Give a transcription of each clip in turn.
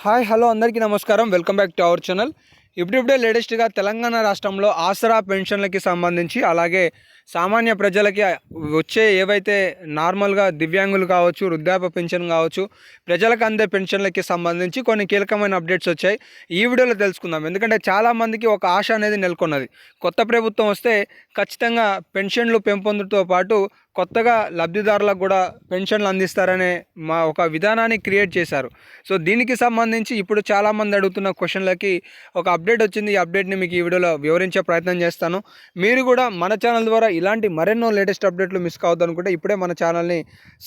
Hi hello అందరికీ నమస్కారం. Welcome back to our channel. ఇప్పుడిప్పుడే లేటెస్ట్గా తెలంగాణ రాష్ట్రంలో ఆసరా పెన్షన్లకి సంబంధించి అలాగే సామాన్య ప్రజలకి వచ్చే ఏవైతే నార్మల్గా దివ్యాంగులు కావచ్చు, వృద్ధాప్య పెన్షన్ కావచ్చు, ప్రజలకు అందే పెన్షన్లకి సంబంధించి కొన్ని కీలకమైన అప్డేట్స్ వచ్చాయి. ఈ వీడియోలో తెలుసుకుందాం. ఎందుకంటే చాలామందికి ఒక ఆశ అనేది నెలకొన్నది. కొత్త ప్రభుత్వం వస్తే ఖచ్చితంగా పెన్షన్లు పెంపొందుతో పాటు కొత్తగా లబ్ధిదారులకు కూడా పెన్షన్లు అందిస్తారనే ఒక విధానాన్ని క్రియేట్ చేశారు. సో దీనికి సంబంధించి ఇప్పుడు చాలామంది అడుగుతున్న క్వశ్చన్లకి ఒక అప్డేట్ వచ్చింది. ఈ అప్డేట్ని మీకు ఈ వీడియోలో వివరించే ప్రయత్నం చేస్తాను. మీరు కూడా మన ఛానల్ ద్వారా ఇలాంటి మరెన్నో లేటెస్ట్ అప్డేట్లు మిస్ కావద్దు అనుకుంటే ఇప్పుడే మన ఛానల్ని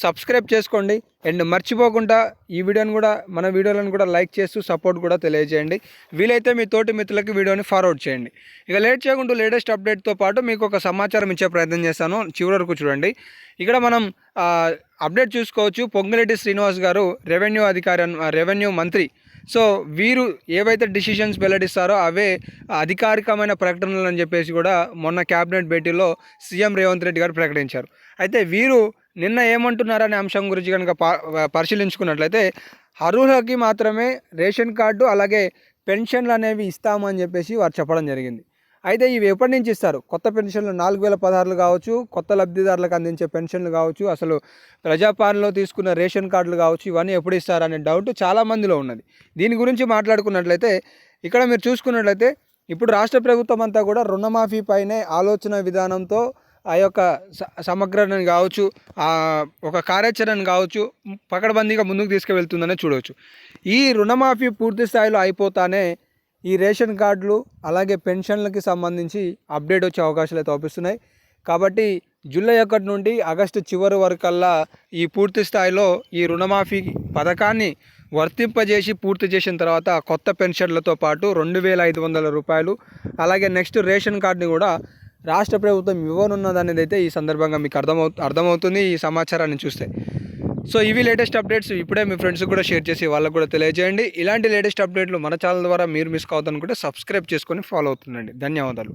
సబ్స్క్రైబ్ చేసుకోండి. అండ్ మర్చిపోకుండా ఈ వీడియోని కూడా మన వీడియోలను కూడా లైక్ చేస్తూ సపోర్ట్ కూడా తెలియజేయండి. వీలైతే మీ తోటి మిత్రులకి వీడియోని ఫార్వర్డ్ చేయండి. ఇక లేట్ చేయకుండా లేటెస్ట్ అప్డేట్తో పాటు మీకు ఒక సమాచారం ఇచ్చే ప్రయత్నం చేస్తాను. చివరి వరకు చూడండి. ఇక్కడ మనం అప్డేట్ చూసుకోవచ్చు. పొంగిరెడ్డి శ్రీనివాస్ గారు రెవెన్యూ మంత్రి. సో వీరు ఏవైతే డిసిషన్స్ వెల్లడిస్తారో అవే అధికారికమైన ప్రకటనలు అని చెప్పేసి కూడా మొన్న క్యాబినెట్ భేటీలో సీఎం రేవంత్ రెడ్డి గారు ప్రకటించారు. అయితే వీరు నిన్న ఏమంటున్నారనే అంశం గురించి కనుక పరిశీలించుకున్నట్లయితే అర్హులకి మాత్రమే రేషన్ కార్డు అలాగే పెన్షన్లు అనేవి ఇస్తామని చెప్పేసి వారు చెప్పడం జరిగింది. అయితే ఇవి ఎప్పటి నుంచి ఇస్తారు? కొత్త పెన్షన్లు 4016 కావచ్చు, కొత్త లబ్ధిదారులకు అందించే పెన్షన్లు కావచ్చు, అసలు ప్రజాపాలనలో తీసుకున్న రేషన్ కార్డులు కావచ్చు, ఇవన్నీ ఎప్పుడు ఇస్తారనే డౌట్ చాలామందిలో ఉన్నది. దీని గురించి మాట్లాడుకున్నట్లయితే ఇక్కడ మీరు చూసుకున్నట్లయితే ఇప్పుడు రాష్ట్ర ప్రభుత్వం అంతా కూడా రుణమాఫీ పైనే ఆలోచన విధానంతో ఆ యొక్క సమగ్రతను కావచ్చు, ఒక కార్యాచరణ కావచ్చు పకడ్బందీగా ముందుకు తీసుకువెళ్తుందనే చూడవచ్చు. ఈ రుణమాఫీ పూర్తి స్థాయిలో అయిపోతానే ఈ రేషన్ కార్డులు అలాగే పెన్షన్లకి సంబంధించి అప్డేట్ వచ్చే అవకాశాలు అయితే అవుపిస్తున్నాయి. కాబట్టి జూలై 1 నుండి ఆగస్టు చివరి వరకల్లా ఈ పూర్తి స్థాయిలో ఈ రుణమాఫీ పథకాన్ని వర్తింపజేసి పూర్తి చేసిన తర్వాత కొత్త పెన్షన్లతో పాటు 2500 రూపాయలు అలాగే నెక్స్ట్ రేషన్ కార్డుని కూడా రాష్ట్ర ప్రభుత్వం ఇవ్వనున్నదనేది అయితే ఈ సందర్భంగా మీకు అర్థమవుతుంది ఈ సమాచారాన్ని చూస్తే. సో ఇవి లేటెస్ట్ అప్డేట్స్. ఇప్పుడే మీ ఫ్రెండ్స్కి కూడా షేర్ చేసి వాళ్ళకు కూడా తెలియజేయండి. ఇలాంటి లేటెస్ట్ అప్డేట్లు మన ఛానల్ ద్వారా మీరు మిస్ కావద్దనుకుంటే సబ్స్క్రైబ్ చేసుకొని ఫాలో అవుతుండండి. ధన్యవాదాలు.